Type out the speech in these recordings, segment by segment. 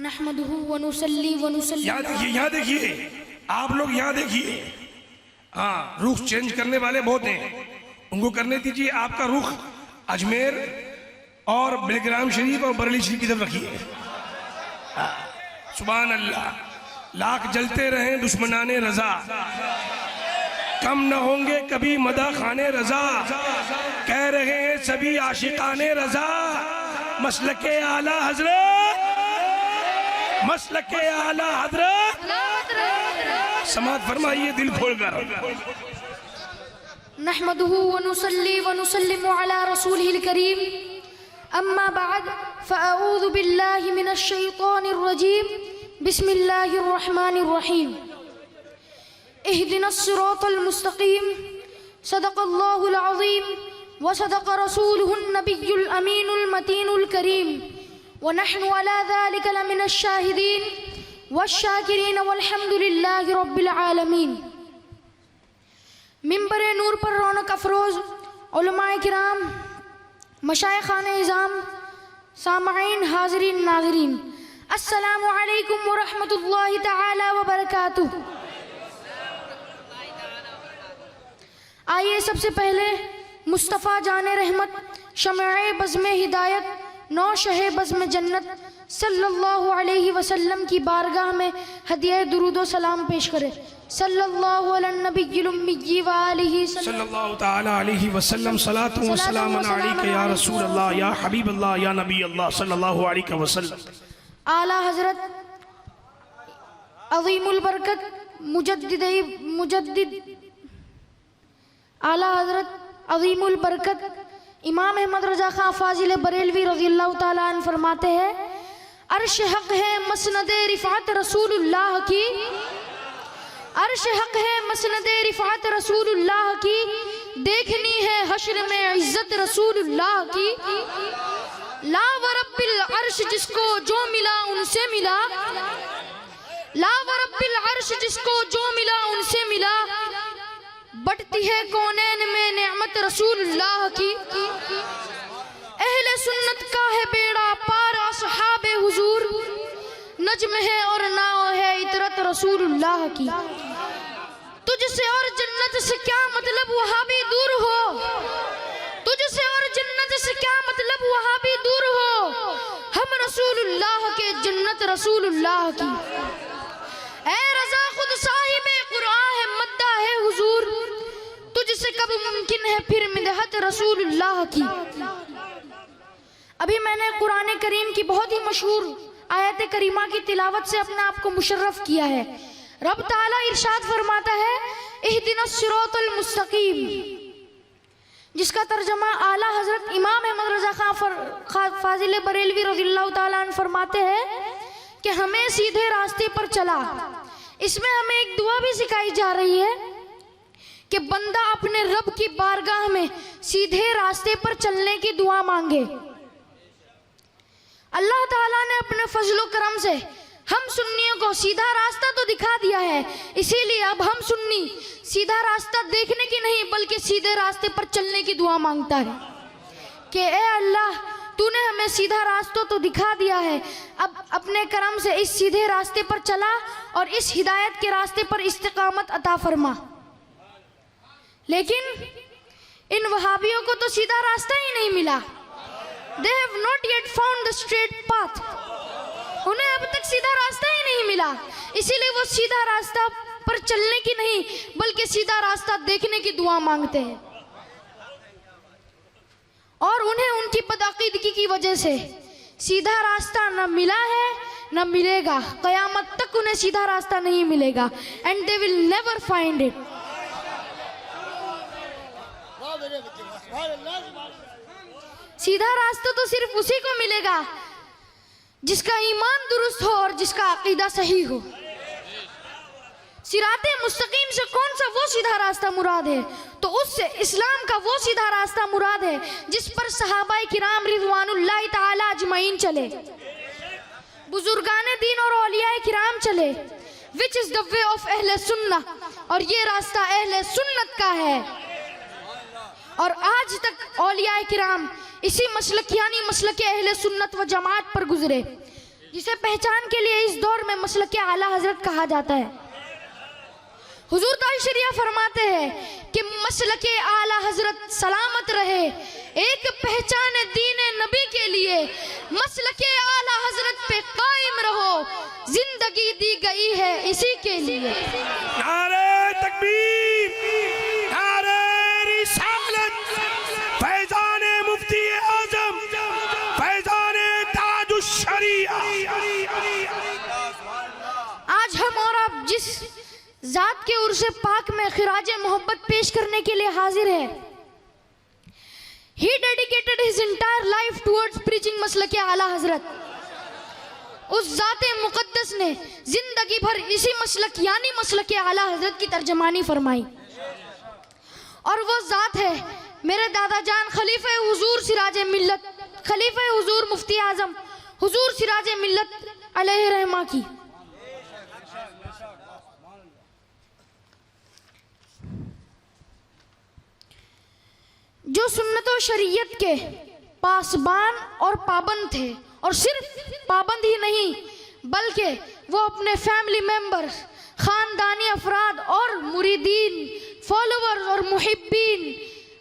नहमदुहु व नुसल्ली व नुसल्ली। यहाँ देखिए आप लोग, यहाँ देखिए। हाँ, रुख चेंज करने वाले बहुत हैं, उनको करने दीजिए। आपका रुख अजमेर और बेलग्राम शरीफ और बरेली शरीफ की तरफ रखिए। सुभान अल्लाह। लाख जलते रहें दुश्मनाने रजा, कम न होंगे कभी मदा खाने रजा। कह रहे हैं सभी आशिकाने रजा, मसलके आला हजरत, मसलके आला हजरत। समात फरमाइए दिल खोलकर। नहमदुहु व नुसल्ली व नुसल्लिमु अला रसूलिहिल करीम, अम्मा बाद फ़अऊज़ु बिल्लाहि मिनश शैतानिर रजीम, बिस्मिल्लाहिर रहमानिर रहीम। इहदिनस सिरातल मुस्तकीम, सदक़ल्लाहुल अज़ीम व सदक़ रसूलुहुन नबियुल अमीनुल मतीनुल करीम, व नहनु अला ज़ालिका लमिनश शाहिदीन वश्शाकिरीन वल्हम्दुलिल्लाहि रब्बिल आलमीन। मिंबर नूर पर रौनक अफरोज़ उलमाए किराम, मशाइख़ाने इज़ाम, सामईन, हाज़रीन नाज़रीन, अस्सलामु अलैकुम व रहमतुल्लाहि तआला व बरकातुहू। आइए सबसे पहले मुस्तफ़ा जाने रहमत, शमए बज़्म हिदायत, नौ शहे बज़्म जन्नत सल्लल्लाहु अलैहि वसल्लम की बारगाह में हदिया दुरूद सलाम पेश करें। सल्लल्लाहु अला नबिय्यिल उम्मी व आलिहि सल्लल्लाहु तआला अलैहि वसल्लम। सलातु व सलामुन अलैका या रसूल अल्लाह, या हबीब अल्लाह, या नबी अल्लाह सल्लल्लाहु अलैहि वसल्लम। आला हजरत अज़ीमुल बरकत मुजद्दिद आला हजरत अज़ीमुल बरकत इमाम अहमद रजा खां फाजिल बरेलवी रज़ियल्लाहु ताला अन्हु फरमाते हैं, अर्श हक है मसनदे रिफ़ात रसूलुल्लाह की, अर्श हक है मसनदे रिफ़ात रसूलुल्लाह की, देखनी है हश्र में इज्जत रसूलुल्लाह की। ला व रब्बिल अर्श जिसको जो मिला उनसे मिला, ला व रब्बिल अर्श जिसको जो मिला उनसे मिला, बटती है कौनैन में नेमत रसूलुल्लाह की। अहले सुन्नत का है बेड़ा पार असहाबे हुजूर, नज्म है और नाव है इतरत रसूलुल्लाह की। तुझसे और जन्नत से क्या मतलब वहाँ भी दूर हो, तुझसे और जन्नत से क्या मतलब वहाँ भी दूर हो, हम रसूलुल्लाह के जन्नत रसूलुल्लाह की। ऐ रज़ा खुद साहिबे कुरान है मद्दा है हुजूर, तुझसे कब मुमकिन है फिर मिदहत रसूलुल्लाह की। अभी मैंने कुरान करीम की बहुत ही मशहूर आयत करीमा की तिलावत से अपने आप को मुशर्रफ किया है। रब ताला इरशाद फरमाता है, इहदिनस सिरातल मुस्तकीम, जिसका तर्जमा आला हजरत इमाम अहमद रजा खां फाजिल बरेलवी रज़ियल्लाहु ताला अन्हु फरमाते हैं कि हमें सीधे रास्ते पर चला। इसमें हमें एक दुआ भी सिखाई जा रही है कि बंदा अपने रब की बारगाह में सीधे रास्ते पर चलने की दुआ मांगे। अल्लाह ताला ने अपने फजलो करम से हम सुन्नियों को सीधा रास्ता तो दिखा दिया है, इसीलिए अब हम सुन्नी सीधा रास्ता देखने की नहीं बल्कि सीधे रास्ते पर चलने की दुआ मांगता है कि ए अल्लाह, तूने हमें सीधा रास्ता तो दिखा दिया है, अब अपने करम से इस सीधे रास्ते पर चला और इस हिदायत के रास्ते पर इस्तिकामत अता फरमा। लेकिन इन वहाबियों को तो सीधा रास्ता ही नहीं मिला। They have not yet found the straight path. उन्हें अब तक सीधा रास्ता ही नहीं मिला, इसीलिए वो सीधा रास्ता पर चलने की नहीं बल्कि सीधा रास्ता देखने की दुआ मांगते हैं। और उन्हें उनकी बदअकीदगी की वजह से सीधा रास्ता न मिला है न मिलेगा, क़यामत तक उन्हें सीधा रास्ता नहीं मिलेगा। And they will never find it. सीधा रास्ता तो सिर्फ उसी को मिलेगा जिसका ईमान दुरुस्त हो और जिसका अकीदा सही हो। सिराते मुस्तकीम से कौन सा वो सीधा रास्ता मुराद है, तो उससे इस्लाम का वो सीधा रास्ता मुराद है जिस पर सहाबाए किराम रिज़वानुल्लाहि ताला अजमईन चले, बुजुर्गाने दीन और औलियाए किराम चले, which is the way of अहले सुन्ना, और ये रास्ता अहले सुन्नत का है। और आज तक औलियाए किराम इसी मसलक यानी मसलक अहले सुन्नत व जमात पर गुजरे। जिसे पहचान के लिए इस दौर में मसलक आला हजरत कहा जाता है। हुजूर ताशरिया फरमाते हैं कि मसलक आला हजरत सलामत रहे, एक पहचान दीन नबी के लिए मसलक आला हजरत पे कायम रहो, जिंदगी दी गई है इसी के लिए। नारे तकबीर, नारे रिसालत, फैजान मुफ्ती आजम, फैजान ताजुश शरीया। आज हम और आप जिस जात के उर्से पाक में खिराज मोहब्बत पेश करने के लिए हाजिर है, he dedicated his entire life towards preaching मसलक आला हजरत। उस जाते मुकद्दस ने जिंदगी भर इसी मसलक यानी मसलक आला हजरत की तर्जमानी फरमाई, और वो जात है मेरे दादा जान खलीफे हुजूर सिराज मिल्लत, खलीफे हुजूर मुफ्ती आजम हुजूर सिराज मिल्लत अलैहि रहमा की। जो सुन्नत और शरीयत के पासबान और पाबंद थे, और सिर्फ पाबंद ही नहीं बल्कि वो अपने फैमिली मेंबर्स, खानदानी अफराद और मुरीदीन, फॉलोअर्स और मुहिब्बीन,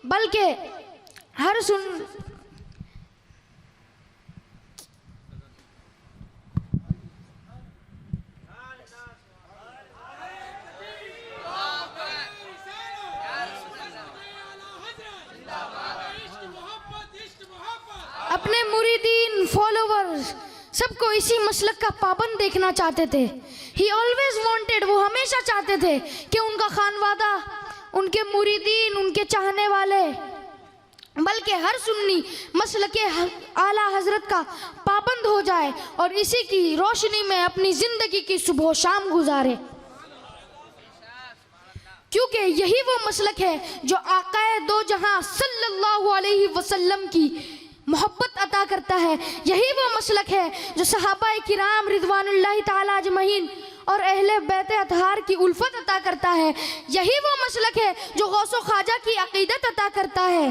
बल्कि हर अपने मुरीदीन, फॉलोवर्स सबको इसी मसलक का पाबंद देखना चाहते थे। ही ऑलवेज वांटेड, वो हमेशा चाहते थे कि उनका खानवादा, उनके मुरीदीन, उनके चाहने वाले, बल्कि हर सुन्नी मसलक आला हजरत का पाबंद हो जाए और इसी की रोशनी में अपनी जिंदगी की सुबह शाम गुजारे, क्योंकि यही वो मसलक है जो आकाए दो जहां सल्लल्लाहु अलैहि वसल्लम की मोहब्बत अता करता है। यही वो मसलक है जो सहाबा किराम रिदवानुल्लाहि ताला अजमईन और अहले बैत अतहार की उल्फत अता करता है। यही वो मसलक है जो गौसो ख्वाजा की अकीदत अता करता है।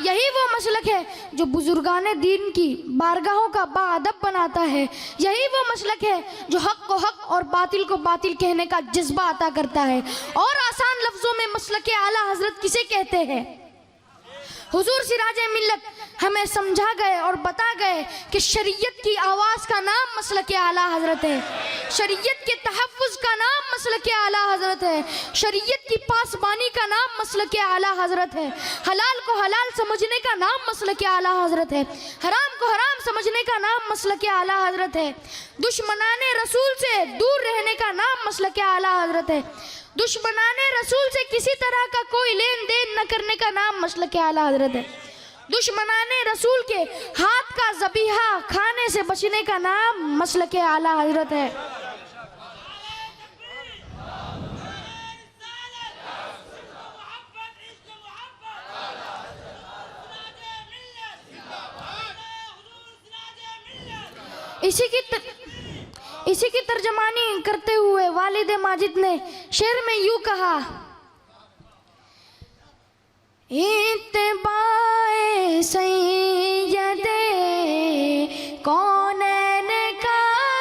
यही वो मसलक है जो बुजुर्गाने दीन की बारगाहों का बाअदब बनाता है। यही वो मसलक है जो हक को हक और बातिल को बातिल कहने का जज्बा अता करता है। और आसान लफ्जों में मसलक आला हजरत किसे कहते हैं? हुजूर सिराज मिल्लत हमें समझा गए और बता गए कि शरीयत की आवाज़ का नाम मसलक आला हजरत है, शरीयत के तहफ़्फ़ुज़ का नाम मसलक आला हजरत है, शरीयत की पासबानी का नाम मसलक आला हजरत है, हलाल को हलाल समझने का नाम मसलक आला हजरत है, हराम को हराम समझने का नाम मसलक आला हजरत है, दुश्मनाने रसूल से दूर रहने का नाम मसलक आला हजरत है, दुश्मनाने रसूल से किसी तरह का कोई लेन देन न करने का नाम मसलक आला हजरत है, दुश्मनाने रसूल के हाथ का ज़बीहा खाने से बचने का नाम मसलक आला हजरत है। इसी की तर्जमानी करते हुए वालिद माजिद ने शेर में यूं कहा, इत्तिबाए सैयदे कौनैन का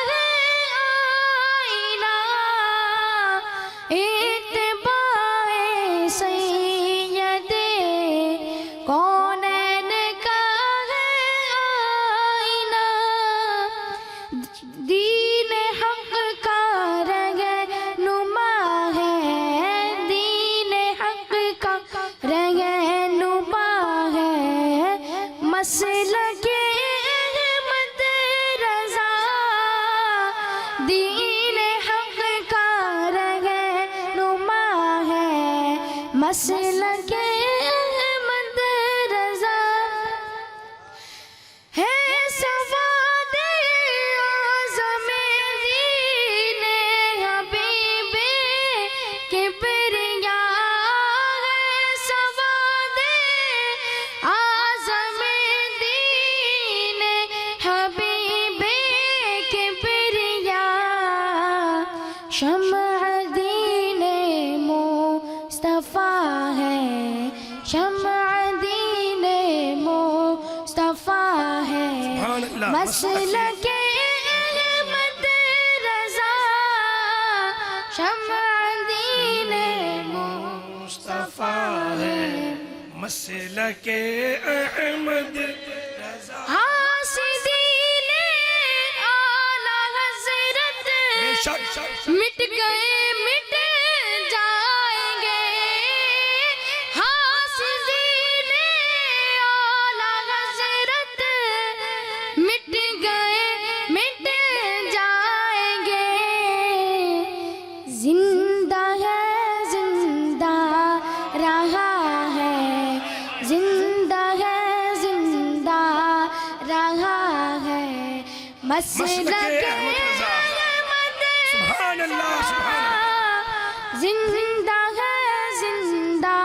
है आईना, इत्तिबाए सैयदे कौनैन का है आईना, दीन हक का रहनुमा है, दीन हक का रहनुमा है, मसलक अहमद रज़ा, दीन हक का रहनुमा है, मसलक अहमद रज़ा है, सवादे आज़म दीन हबीबे किबरिया है, सवादे आज़म दीन हबीबे किबरिया, शम्अ दीन मुस्तफ़ा है, शम्अ दीन मुस्तफ़ा है, सुभान अल्लाह, मसलक शम्अ दीने मुस्तफा है मसलके अहमद रजा। हासिदीने आला हज़रत मिट गए मिट जाएंगे। हासिदीने आला हज़रत मिट गए मिट जाएंगे। जिंदा है जिंदा रहा है, जिंदा है जिंदा रहा है मसलके अहमद सुभान अल्लाह सुभान अल्लाह। जिंदा है जिंदा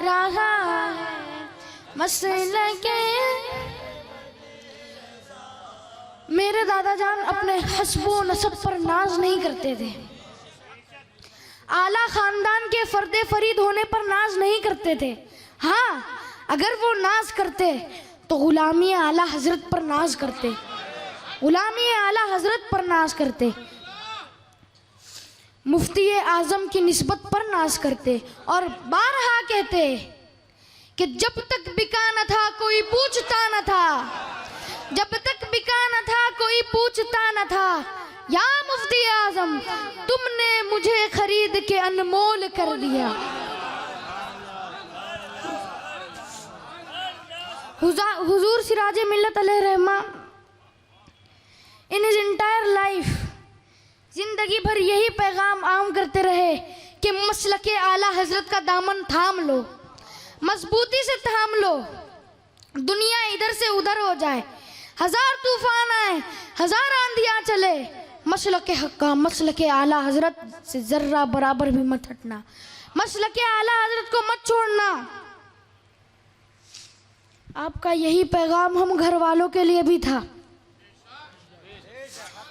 रहा है मसलके। मेरे दादा जान अपने हस्बो नसब पर नाज नहीं करते थे, आला खानदान के फर्दे फरीद होने पर नाज नहीं करते थे। हाँ, अगर वो नाज करते तो गुलामी आला हजरत पर नाज करते, गुलामी आला हजरत पर नाज करते, मुफ्ती आजम की निस्बत पर नाज करते। और बारहा कहते कि जब तक बिका न था कोई पूछता न था, जब तक बिका न था कोई पूछता न था। या मुफ्ती आजम तुमने मुझे खरीद के अनमोल कर दिया। हुजूर सिराज मिल्लत अलैहि रहमा इन हिज एंटायर लाइफ जिंदगी भर यही पैगाम आम करते रहे कि मसलके आला हजरत का दामन थाम लो, मजबूती से थाम लो। दुनिया इधर से उधर हो जाए, हजार तूफान आए, हजार आंधियां चले, मसलके हक्का मसलके आला हजरत से जर्रा बराबर भी मत हटना, मसलके आला हजरत को मत छोड़ना। आपका यही पैगाम हम घर वालों के लिए भी था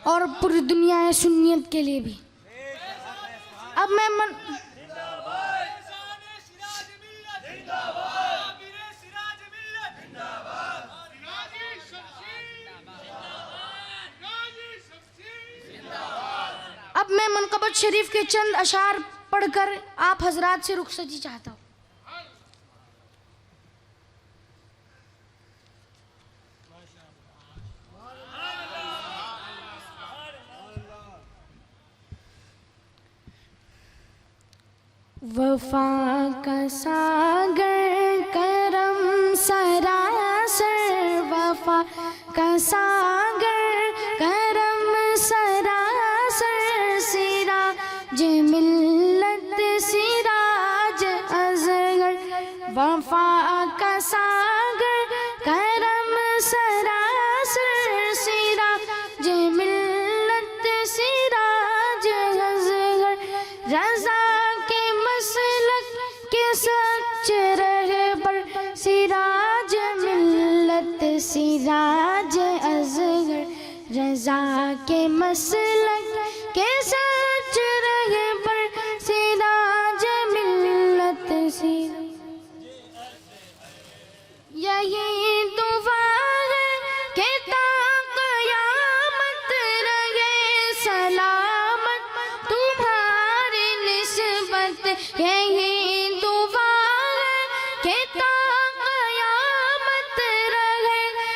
और पूरी दुनिया सुन्नियत के लिए भी। अब मैं मनक़बत शरीफ के चंद अशार पढ़कर आप हजरात से रुखसती चाहता हूँ। वफा का सागर करम सरासर, वफा का सागर करम सरासर, सिराज मिल्लत सिराज अज़गर। वफा का सागर करम सरासर, सिराज मिल्लत सिराज अज़गर। रज़ा सच रहे पर सिराज मिल्लत सिराज अज़गर। रज़ा के मसलक के सच रहे पर सिराज मिल्लत सिराज। यही दुआ है कि ता क़यामत रहे सलामत तुम्हारी निस्बत। यही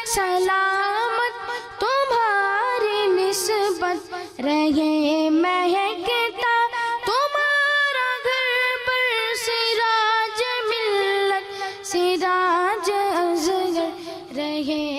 सलामत तुम्हारी निस्बत रहे, महकता तुम्हारा घर पर सिराज मिल्लत सिराज अज़गर रहे।